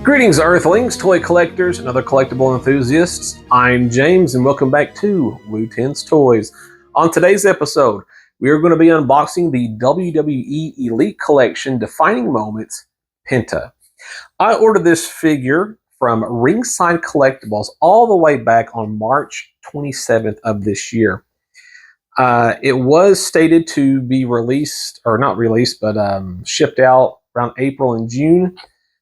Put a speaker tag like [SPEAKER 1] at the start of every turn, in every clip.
[SPEAKER 1] Greetings, Earthlings, toy collectors, and other collectible enthusiasts. I'm James, and welcome back to Luten's Toys. On today's episode, we are going to be unboxing the WWE Elite Collection Defining Moments Penta. I ordered this figure from Ringside Collectibles all the way back on March 27th of this year. It was stated to be released, or not released, but shipped out around April and June.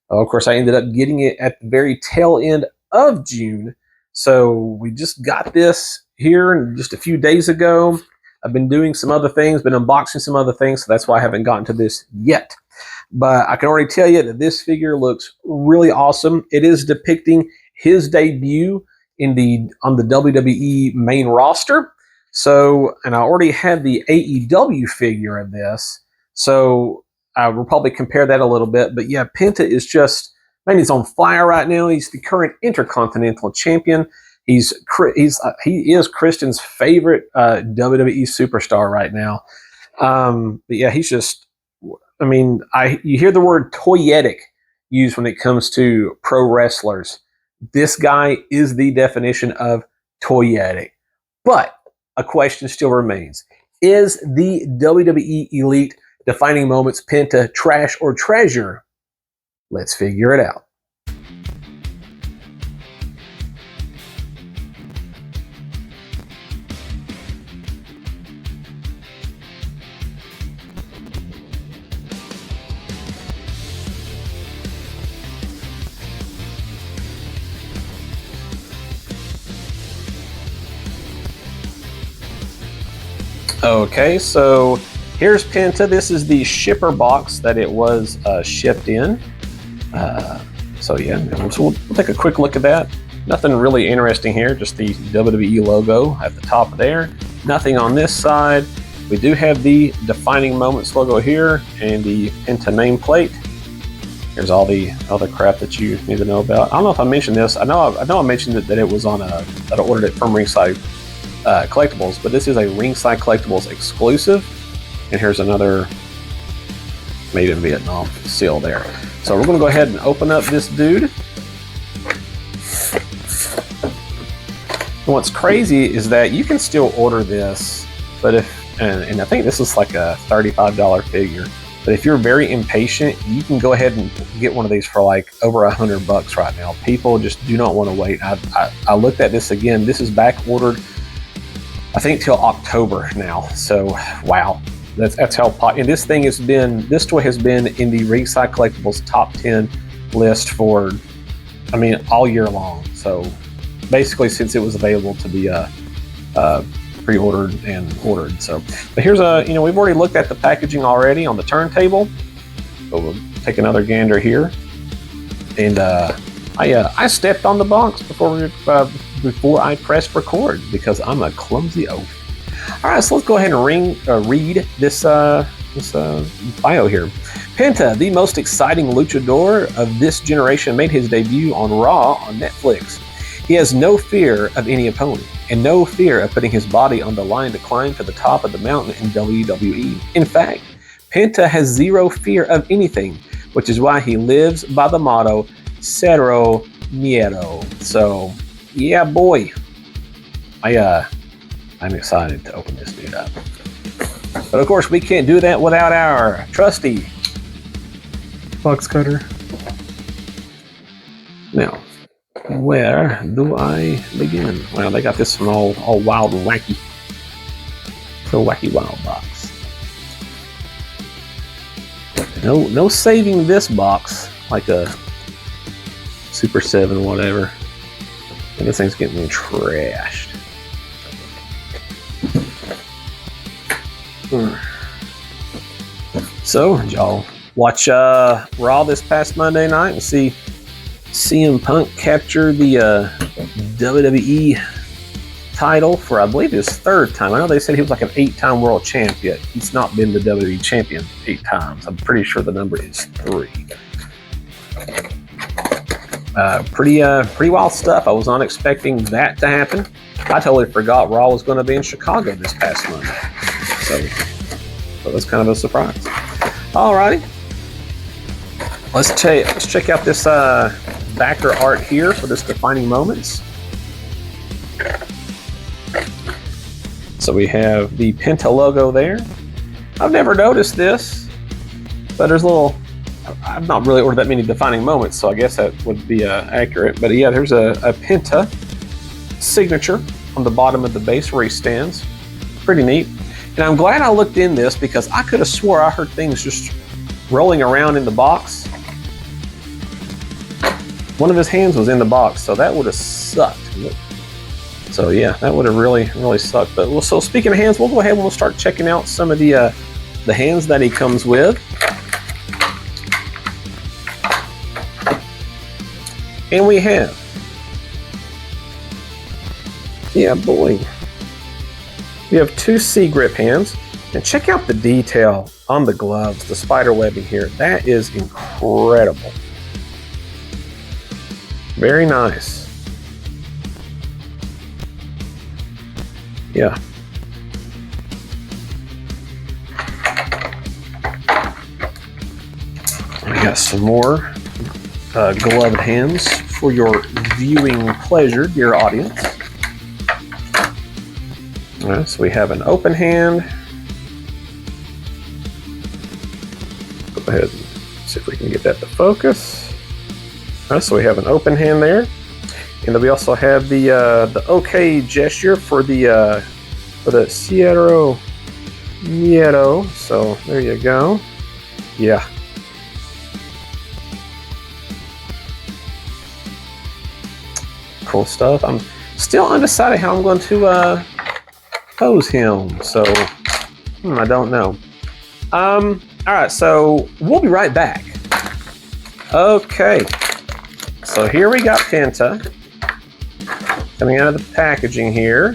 [SPEAKER 1] Of course, I ended up getting it at the very tail end of June. So we just got this here just a few days ago. I've been doing some other things, been unboxing some other things, so that's why I haven't gotten to this yet. But I can already tell you that this figure looks really awesome. It is depicting his debut on the WWE main roster. So, and I already had the AEW figure of this. So we'll probably compare that a little bit. But yeah, Penta is just, man, he's on fire right now. He's the current Intercontinental Champion. He is Christian's favorite WWE superstar right now. But yeah, he's just, I mean, you hear the word toyetic used when it comes to pro wrestlers. This guy is the definition of toyetic. But a question still remains. Is the WWE Elite Defining Moments Penta trash or treasure? Let's figure it out. Okay, so here's Penta. This is the shipper box that it was shipped in. So yeah, so we'll take a quick look at that. Nothing really interesting here, just the WWE logo at the top there. Nothing on this side. We do have the Defining Moments logo here and the Penta nameplate. Here's all the other crap that you need to know about. I don't know if I mentioned this. I know I mentioned that it was on that I ordered it from Ringside Collectibles, but this is a Ringside Collectibles exclusive. And here's another Made in Vietnam seal there. So we're going to go ahead and open up this dude. And what's crazy is that you can still order this, but and I think this is like a $35 figure. But if you're very impatient, you can go ahead and get one of these for like over $100 right now. People just do not want to wait. I looked at this again. This is back ordered, I think, till October now. So wow. That's how and this toy has been in the Ringside Collectibles top 10 list for, I mean, all year long. So basically since it was available to be pre-ordered and ordered. So, but here's we've already looked at the packaging already on the turntable. So we'll take another gander here. And I stepped on the box before I pressed record because I'm a clumsy oaf. All right, so let's go ahead and read this bio here. Penta, the most exciting luchador of this generation, made his debut on Raw on Netflix. He has no fear of any opponent and no fear of putting his body on the line to climb to the top of the mountain in WWE. In fact, Penta has zero fear of anything, which is why he lives by the motto, Cero Miedo. So, yeah, boy. I'm excited to open this dude up. But of course, we can't do that without our trusty box cutter. Now, where do I begin? Well, they got this from all wild and wacky. So wacky wild box. No saving this box like a Super 7 whatever. And this thing's getting trashed. So, did y'all watch Raw this past Monday night and see CM Punk capture the WWE title for, I believe, his third time? I know they said he was like an 8-time world champ, yet he's not been the WWE champion 8 times. I'm pretty sure the number is 3. Pretty wild stuff. I was not expecting that to happen. I totally forgot Raw was going to be in Chicago this past Monday. So that's kind of a surprise. Alrighty. Let's check out this backer art here for this defining moments. So we have the Penta logo there. I've never noticed this, but there's a little, I've not really ordered that many defining moments, so I guess that would be accurate. But yeah, there's a Penta signature on the bottom of the base where he stands. Pretty neat. And I'm glad I looked in this because I could have swore I heard things just rolling around in the box. One of his hands was in the box, so that would have sucked. So yeah, that would have really sucked. But so speaking of hands, we'll go ahead and we'll start checking out some of the hands that he comes with. And we have, yeah boy, we have two C-grip hands. And check out the detail on the gloves, the spider webbing here. That is incredible. Very nice. Yeah. We got some more gloved hands for your viewing pleasure, dear audience. All right, so we have an open hand. Go ahead and see if we can get that to focus. All right, so we have an open hand there, and then we also have the OK gesture for the Cierro Nieto. So there you go. Yeah. Cool stuff. I'm still undecided how I'm going to pose him. So I don't know. All right, so we'll be right back. Okay. So here we got Penta coming out of the packaging here.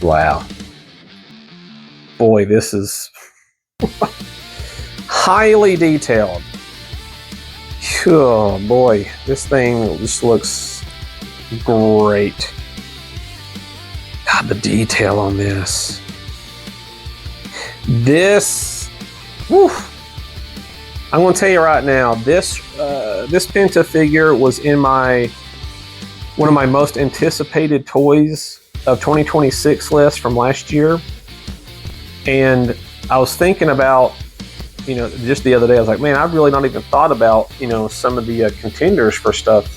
[SPEAKER 1] Wow. Boy, this is highly detailed. Oh boy, this thing just looks great. God, the detail on this. Whew. I'm going to tell you right now, this Penta figure was in one of my most anticipated toys of 2026 list from last year. And I was thinking about, just the other day, I was like, man, I've really not even thought about, some of the contenders for stuff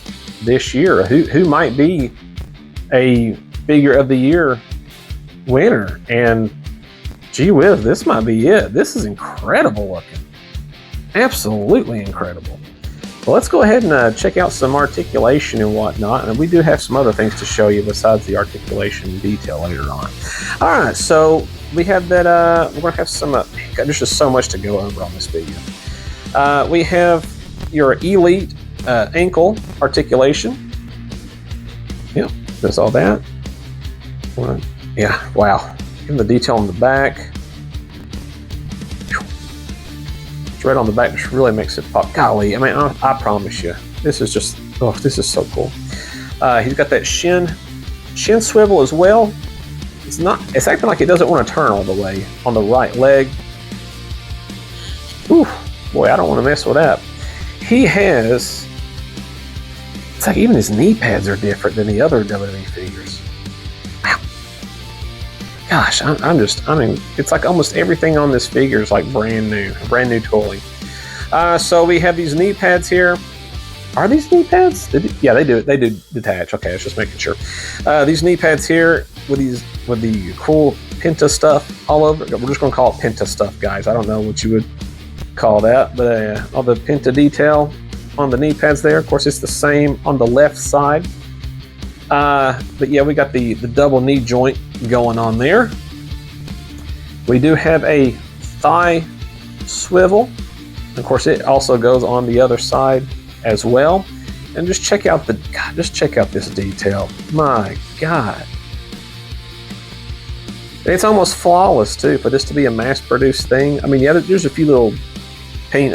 [SPEAKER 1] this year. Who might be a figure of the year winner? And gee whiz, this might be it. This is incredible looking. Absolutely incredible. Well, let's go ahead and check out some articulation and whatnot. And we do have some other things to show you besides the articulation detail later on. All right, so we have that. We're going to have some. There's just so much to go over on this video. We have your Elite ankle articulation. Yep, there's all that. Yeah, wow. Even the detail on the back. It's right on the back, which really makes it pop. Golly, I mean, I promise you, this is just, this is so cool. He's got that shin swivel as well. It's acting like it doesn't want to turn all the way on the right leg. Ooh, boy, I don't want to mess with that. He has, it's like even his knee pads are different than the other WWE figures. Wow. Gosh, I mean, it's like almost everything on this figure is like brand new toy. So we have these knee pads here. Are these knee pads? Yeah, they do detach. Okay, I was just making sure. These knee pads here with the cool Penta stuff all over. We're just going to call it Penta stuff, guys. I don't know what you would call that, but all the Penta detail on the knee pads there. Of course, it's the same on the left side. But yeah, we got the double knee joint going on there. We do have a thigh swivel. Of course, it also goes on the other side as well. And just check out this detail. My God. It's almost flawless too for this to be a mass-produced thing. I mean, yeah, there's a few little paint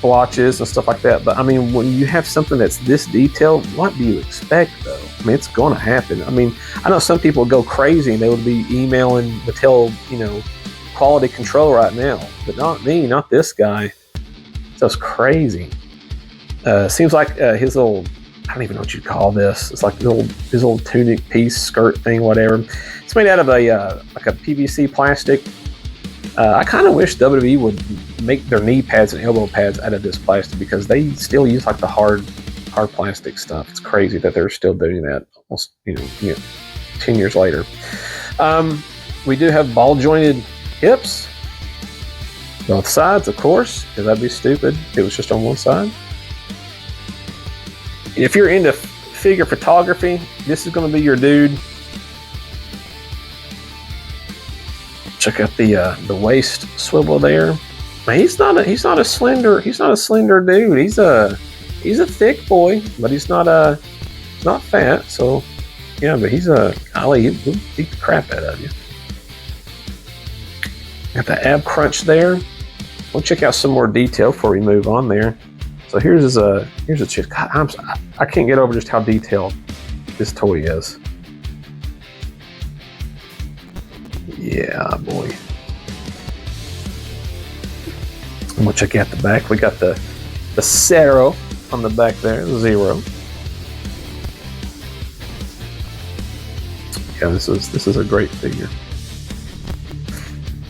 [SPEAKER 1] blotches and stuff like that. But I mean, when you have something that's this detailed, what do you expect though? I mean, it's going to happen. I mean, I know some people go crazy and they would be emailing Mattel, quality control right now, but not me, not this guy. That's crazy. Seems like his little, I don't even know what you'd call this. It's like his little tunic piece, skirt thing, whatever. It's made out of a like a PVC plastic. I kind of wish WWE would make their knee pads and elbow pads out of this plastic, because they still use like the hard plastic stuff. It's crazy that they're still doing that almost 10 years later. We do have ball jointed hips, both sides, of course, because that'd be stupid if it was just on one side. If you're into figure photography, this is going to be your dude. Check out the waist swivel there. Man, he's not a slender dude. He's a thick boy, but he's not fat. So yeah, but he'll beat the crap out of you. Got the ab crunch there. We'll check out some more detail before we move on there. So here's a chest. God, I can't get over just how detailed this toy is. Yeah, boy. And we'll check out the back. We got the Zero on the back there, Zero. Yeah, this is a great figure.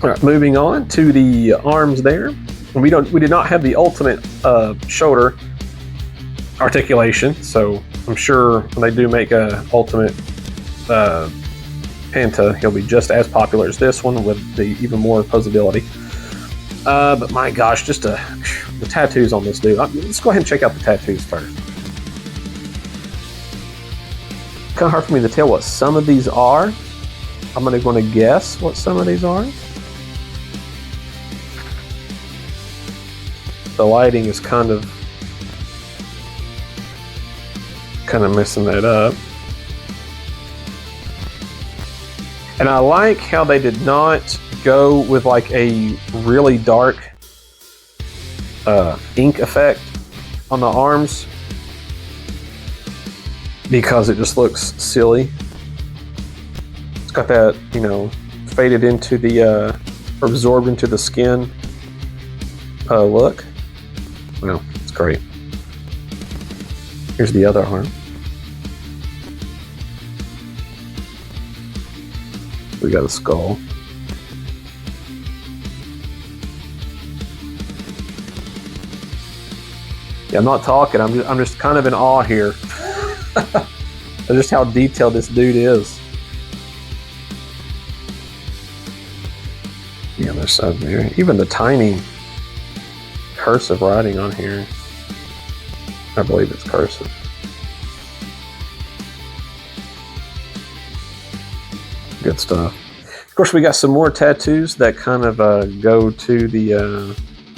[SPEAKER 1] All right, moving on to the arms there. We did not have the ultimate shoulder articulation, so I'm sure when they do make a ultimate Penta, he'll be just as popular as this one with the even more posability. But my gosh, just the tattoos on this dude. Let's go ahead and check out the tattoos first. Kind of hard for me to tell what some of these are. I'm going to guess what some of these are. The lighting is kind of messing that up. And I like how they did not go with like a really dark ink effect on the arms, because it just looks silly. It's got that, faded into the, absorbed into the skin look. Well, it's great. Here's the other arm. We got a skull. Yeah, I'm not talking. I'm just kind of in awe here. Just how detailed this dude is. Yeah, there's some there. Even the tiny cursive writing on here. I believe it's cursive. Good stuff. Of course, we got some more tattoos that kind of go to the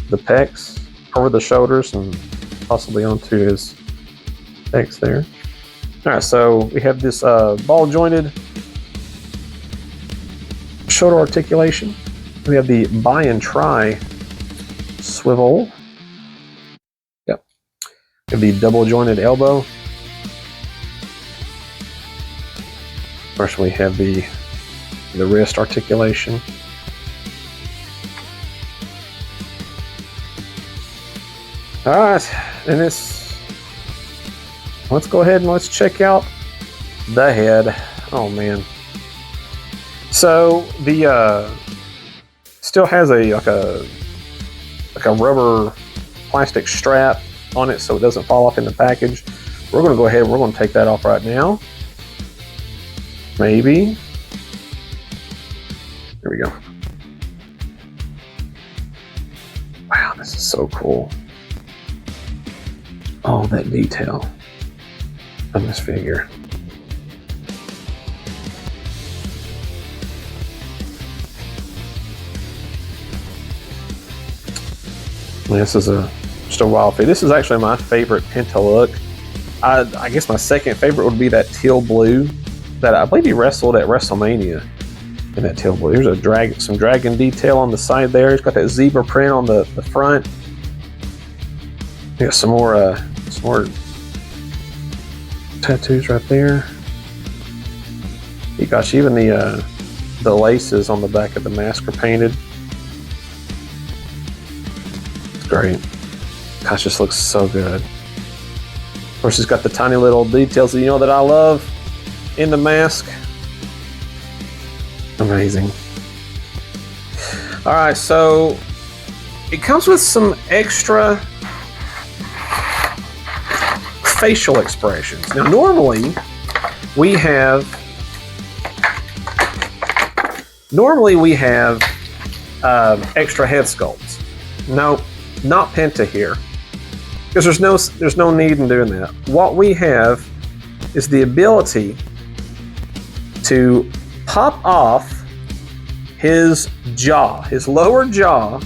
[SPEAKER 1] pecs, over the shoulders, and possibly onto his pecs there. All right, so we have this ball jointed shoulder articulation. We have the buy and try swivel. Yep. We have the double jointed elbow. First, we have the wrist articulation. All right, and let's go ahead and let's check out the head. Oh man. So the still has a rubber plastic strap on it so it doesn't fall off in the package. We're going to go ahead and we're going to take that off right now. Maybe. There we go. Wow, this is so cool. All that detail on this figure. This is just a wild figure. This is actually my favorite Penta look. I guess my second favorite would be that teal blue that I believe he wrestled at WrestleMania in that teal blue. Here's some dragon detail on the side there. It's got that zebra print on the front. got some more tattoos right there. Gosh, even the laces on the back of the mask are painted. It's great. Gosh, this looks so good. Of course, it's got the tiny little details that that I love in the mask. Amazing. All right, so it comes with some extra facial expressions. Now, normally we have extra head sculpts. No, not Penta here, because there's no need in doing that. What we have is the ability to pop off his jaw, his lower jaw,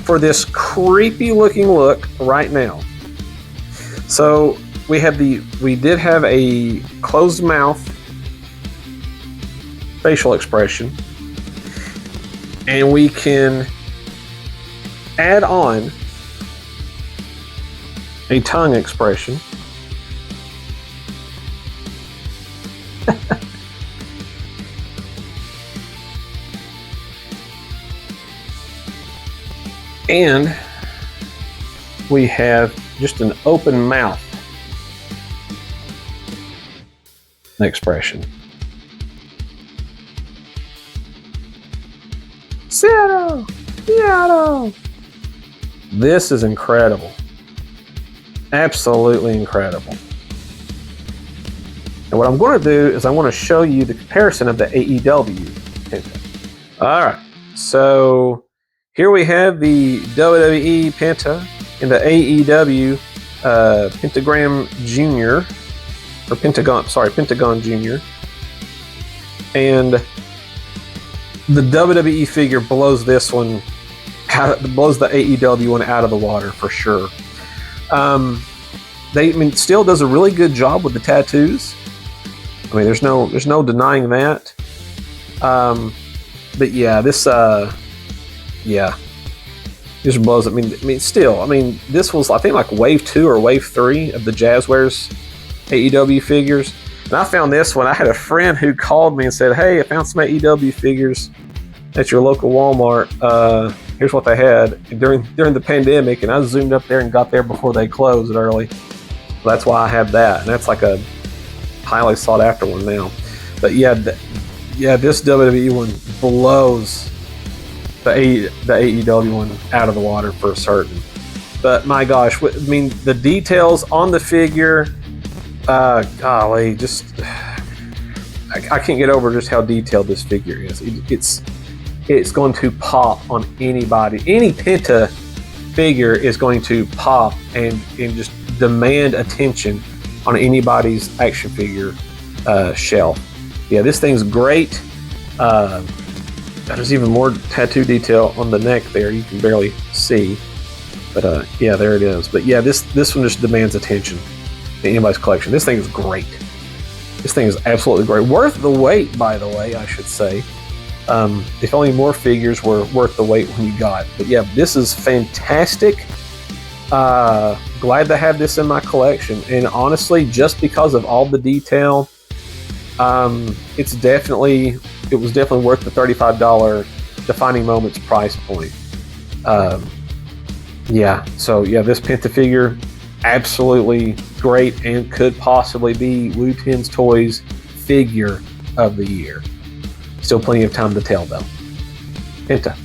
[SPEAKER 1] for this creepy looking look right now. So we did have a closed mouth facial expression, and we can add on a tongue expression. And we have just an open mouth expression. Seattle! Seattle! This is incredible. Absolutely incredible. And what I'm going to do is I want to show you the comparison of the AEW Penta. All right, so here we have the WWE Penta and the AEW Pentagram Jr. or Pentagon Jr. And the WWE figure blows this one blows the AEW one out of the water for sure. Still does a really good job with the tattoos. I mean, there's no denying that. But yeah, this blows. I mean, still, this was, I think, like wave 2 or wave 3 of the Jazzwares AEW figures. And I found this one. I had a friend who called me and said, "Hey, I found some AEW figures at your local Walmart. Here's what they had during the pandemic." And I zoomed up there and got there before they closed early. So that's why I had that, and that's like a highly sought after one now. But yeah, this WWE one blows the AEW one out of the water for certain. But my gosh, the details on the figure, golly, just I can't get over just how detailed this figure is. It's going to pop on anybody. Any Penta figure is going to pop and just demand attention on anybody's action figure shelf. Yeah, this thing's great. There's even more tattoo detail on the neck there. You can barely see, but yeah, there it is. But yeah, this one just demands attention in anybody's collection. This thing is great. This thing is absolutely great. Worth the wait, by the way, I should say. If only more figures were worth the wait when you got. But yeah, this is fantastic. Glad to have this in my collection. And honestly, just because of all the detail, it was definitely worth the $35 Defining Moments price point. Yeah, so yeah, this Penta figure, absolutely great and could possibly be Woo Ten's Toys figure of the year. Still plenty of time to tell though. Penta.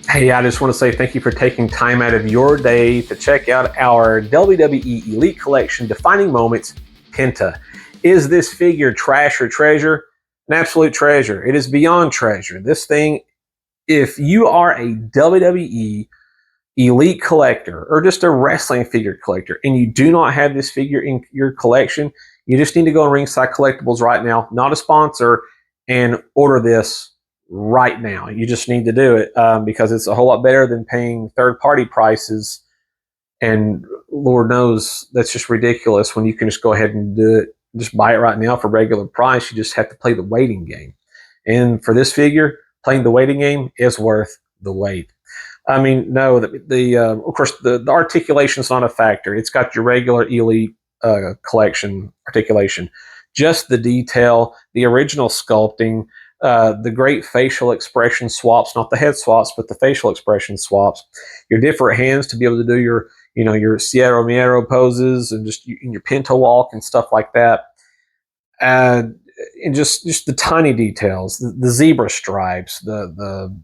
[SPEAKER 1] Hey, I just want to say thank you for taking time out of your day to check out our WWE Elite Collection Defining Moments Penta. Is this figure trash or treasure? an absolute treasure. It is beyond treasure. This thing, if you are a WWE elite collector or just a wrestling figure collector and you do not have this figure in your collection, you just need to go on Ringside Collectibles right now, not a sponsor, and order this right now. You just need to do it because it's a whole lot better than paying third-party prices. And Lord knows that's just ridiculous when you can just go ahead and do it. Just buy it right now for regular price. You just have to play the waiting game. And for this figure, playing the waiting game is worth the wait. I mean, no, of course, the articulation is not a factor. It's got your regular elite collection articulation. Just the detail, the original sculpting, the great facial expression swaps, not the head swaps, but the facial expression swaps. Your different hands to be able to do your, your Sierra Miero poses and just in your Penta walk and stuff like that. And just the tiny details, the zebra stripes, the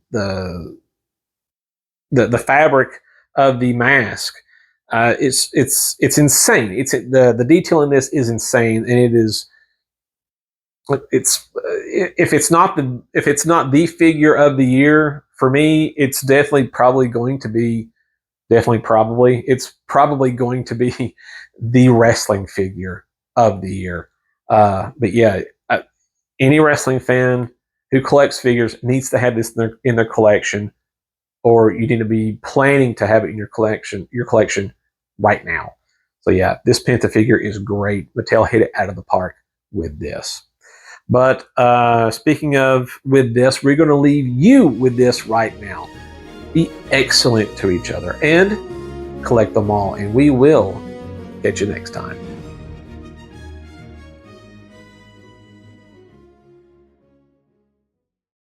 [SPEAKER 1] fabric of the mask. It's insane. It's the detail in this is insane, and if it's not the figure of the year for me, it's definitely probably going to be the wrestling figure of the year. But yeah, any wrestling fan who collects figures needs to have this in their collection, or you need to be planning to have it in your collection right now. So yeah, this Penta figure is great. Mattel hit it out of the park with this. But speaking of with this, we're going to leave you with this right now. Be excellent to each other and collect them all, and we will catch you next time.